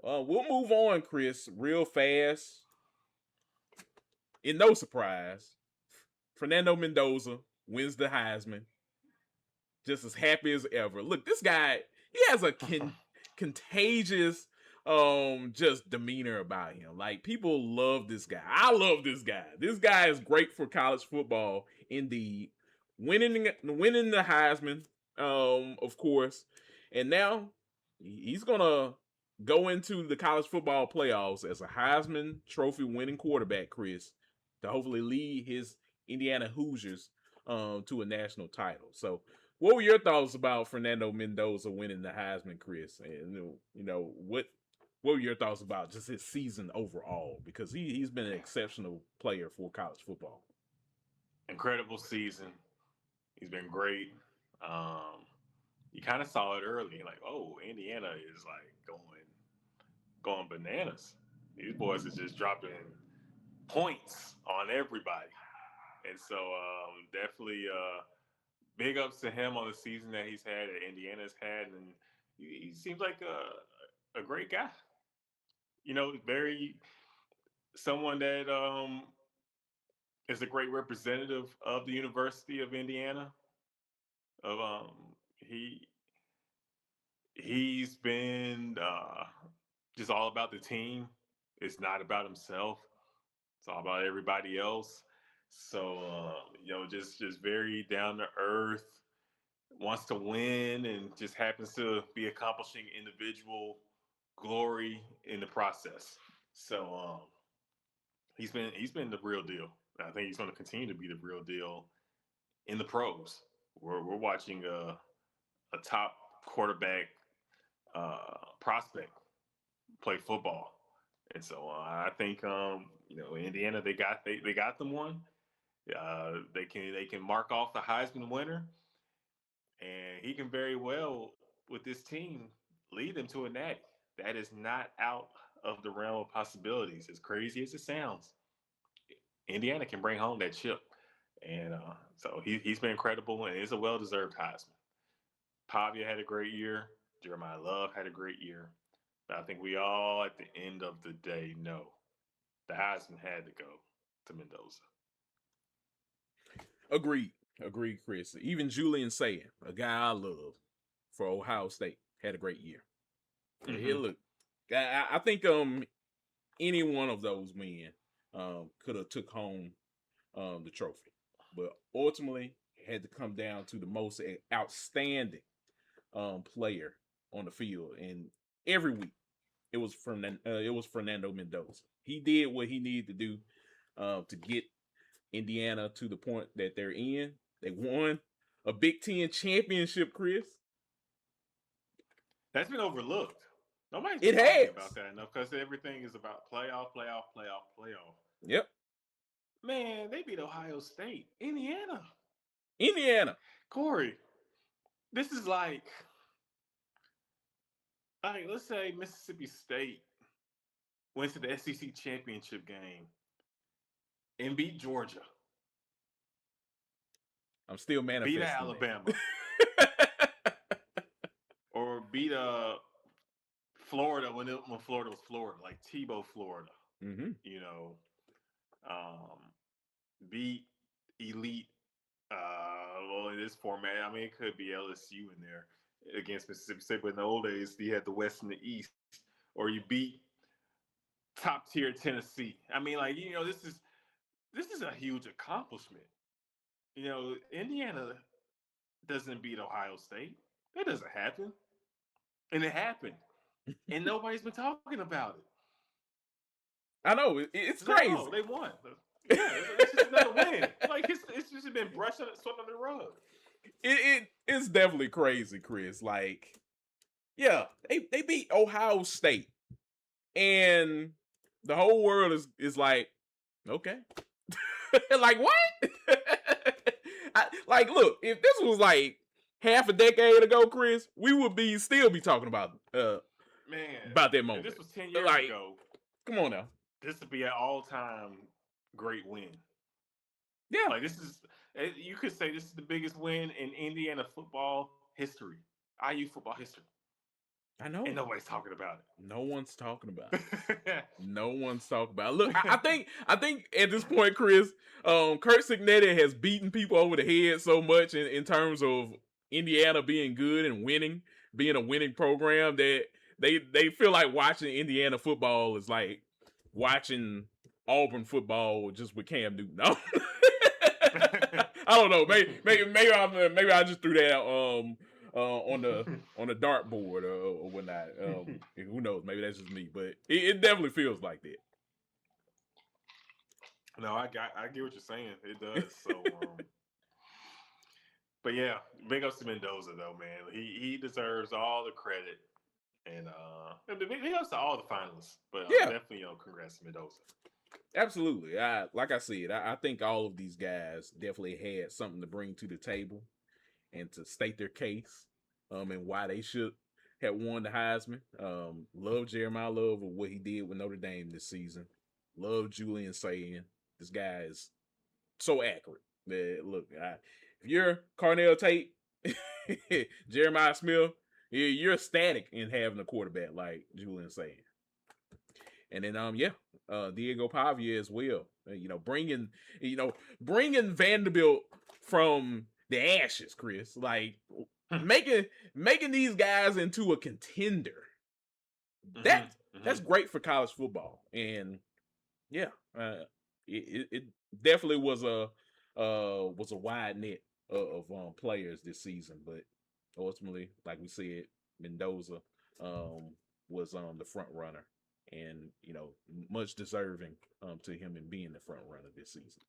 We'll move on, Chris, real fast. In no surprise, Fernando Mendoza wins the Heisman. Just as happy as ever. Look, this guy, he has a contagious just demeanor about him. Like, people love this guy. I love this guy. This guy is great for college football indeed. Winning the Heisman, of course. And now he's gonna go into the college football playoffs as a Heisman Trophy winning quarterback, Chris, to hopefully lead his Indiana Hoosiers to a national title. So, what were your thoughts about Fernando Mendoza winning the Heisman, Chris? And what were your thoughts about just his season overall? Because he's been an exceptional player for college football. Incredible season. He's been great. Um, you kind of saw it early, like, oh, Indiana is like going bananas. These boys are just dropping points on everybody, and so definitely big ups to him on the season that he's had, that Indiana's had, and he seems like a great guy. Very someone that is a great representative of the University of Indiana. Of he he's been just all about the team. It's not about himself. It's all about everybody else. So just very down to earth, wants to win, and just happens to be accomplishing individual glory in the process. So he's been the real deal. I think he's going to continue to be the real deal in the pros. We're watching a top quarterback prospect play football, and so I think Indiana they got them one. They can mark off the Heisman winner, and he can very well with this team lead them to a natty. That is not out of the realm of possibilities. As crazy as it sounds, Indiana can bring home that chip, and so he's been incredible, and it's a well deserved Heisman. Pavia had a great year. Jeremiah Love had a great year. But I think we all, at the end of the day, know the Heisman had to go to Mendoza. Agreed. Agreed, Chris. Even Julian Sayin, a guy I love for Ohio State, had a great year. Mm-hmm. Look, I think any one of those men could have took home the trophy, but ultimately it had to come down to the most outstanding player on the field, and every week it was Fernando Mendoza. He did what he needed to do to get Indiana to the point that they're in. They won a Big Ten championship, Chris. That's been overlooked. Nobody's been It talking has. about that enough because everything is about playoff, playoff, playoff, playoff. Yep. Man, they beat Ohio State, Indiana. Indiana. Kory, this is like let's say Mississippi State went to the SEC championship game and beat Georgia, I'm still beat manifesting Alabama, that. or beat Florida when Florida was Florida, like Tebow, Florida. Mm-hmm. You know, um, beat elite. Well, in this format, I mean, it could be LSU in there against Mississippi State, but in the old days, you had the West and the East, or you beat top tier Tennessee. I mean, like this is a huge accomplishment. Indiana doesn't beat Ohio State. That doesn't happen, and it happened, and nobody's been talking about it. I know it's It's like, crazy. oh, they won. Yeah, it's just another win. Like it's just been swept under the rug. It's definitely crazy, Chris. Like, yeah, they beat Ohio State, and the whole world is like, okay, like what? Like, look, if this was like half a decade ago, Chris, we would still be talking Man, about that if moment. this was 10 years Like, ago, come on now. this would be an all-time great win. Yeah, Like you could say this is the biggest win in Indiana football history, IU football history. I know. And nobody's talking about it. No one's talking about it. No one's talking about it. Look, I think at this point, Chris, Kurt Signetti has beaten people over the head so much in terms of Indiana being good and winning, being a winning program, that they feel like watching Indiana football is like watching Auburn football just with Cam Newton. No. I don't know. Maybe I just threw that out on the dartboard or whatnot. Who knows? Maybe that's just me, but it definitely feels like that. No, I get what you're saying. It does. So, but yeah, big ups to Mendoza though, man. He deserves all the credit, and big ups to all the finalists. But Yeah. Definitely, congrats to Mendoza. Absolutely. Like I said, I think all of these guys definitely had something to bring to the table and to state their case, and why they should have won the Heisman. Love Jeremiah Love for what he did with Notre Dame this season. Love Julian saying this guy is so accurate. Look, if you're Carnell Tate, Jeremiah Smith, you're ecstatic in having a quarterback like Julian saying. And then Diego Pavia as well. Bringing Vanderbilt from the ashes, Chris. Like making these guys into a contender. That's great for college football. And yeah, it definitely was a wide net of players this season. But ultimately, like we said, Mendoza was the front runner. And much deserving to him in being the front runner this season.